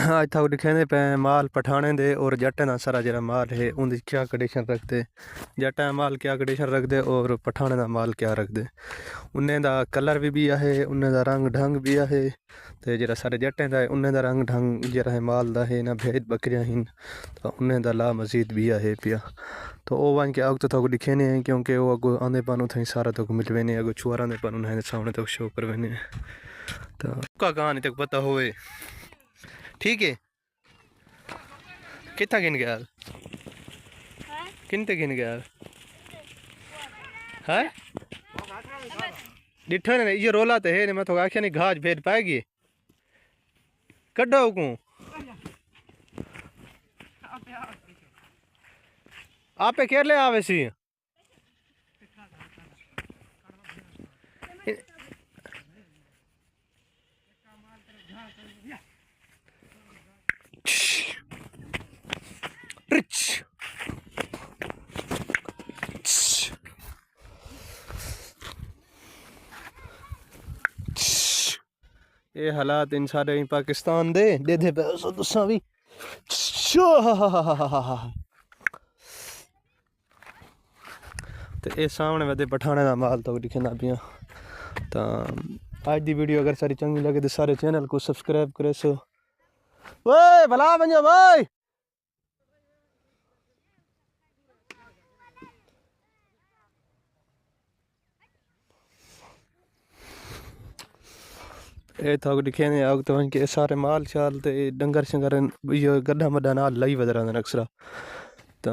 आज तक दिखे पे माल पठाने दे और जट्टें दा सारा जरा माल है उनकी क्या कंडीशन रखते, जट्टें दा माल क्या कंडीशन रखते और पठाने दा माल क्या रखते। उन्हें दा कलर भी है, उन्हें दा रंग ढंग भी है, तो जरा सारे जट्टें दा उन्हें दा रंग ढंग जरा है माल दा है ना भेद बकरियां हैं, तो उन्हें दा ला मजीद भी है पिया। तो वो वन के अग तो तक दिखे नहीं है क्योंकि वो अगो आंदे पानों थे सारा तक मिलवे नहीं, अगो छुआरा दे पानों है सामने तक शो करवे नहीं। तो का कहानी तक पता होए ठीक है। कितना गिन गया किनते गिन गया है डिठो ने ये रोला तो है मैं तो आख्या नहीं घास भेज पाएगी कड्डो को आपे केर ले आवे सी ये हालात इन सारे पाकिस्तान दे दे पैसो तुसा भी तो ये सामने वे पठाने का माल तो दिखना पिया। तो आज की वीडियो अगर सारी चंगी लगे तो सारे चैनल को सब्सक्राइब करे सो वो भला बनो भाई। ये थोक दिखे ने आग तो के सारे माल शाल ते डंगर शंगर ये गड्ढा मड्डा नाल लाई वदरा अक्सरा। तो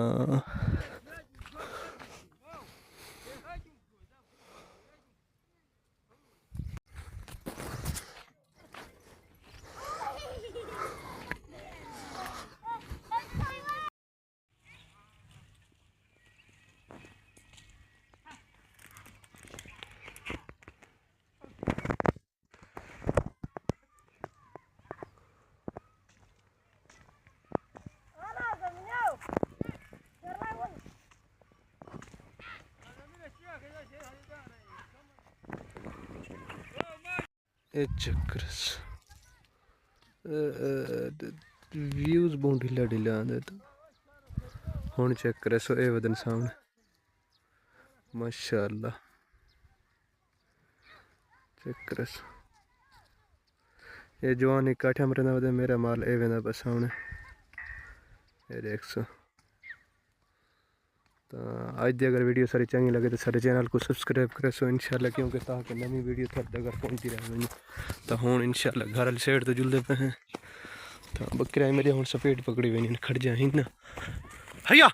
ये चक्कर व्यूज बहुत ढीला ढीला आंदे तो हुन चेक करे सो ए वदन सामने माशाअल्लाह चेक करे सो ये जवान एक काठा मरना वदे मेरा माल ए वेंदा बस सामने ये देख सो। तो आज दी अगर वीडियो सारी चंगी लगे तो सारे चैनल को सब्सक्राइब करे सो इंशाल्लाह क्योंकि ताकि नवी वीडियो थोड़े अगर पहुंचती रहे तो हुन इंशाल्लाह घर वाली साइड तो जुलते पे हैं। तो बकरियां मेरे हुन सफेद पकड़ी हुई खड़ जाए ना हैया।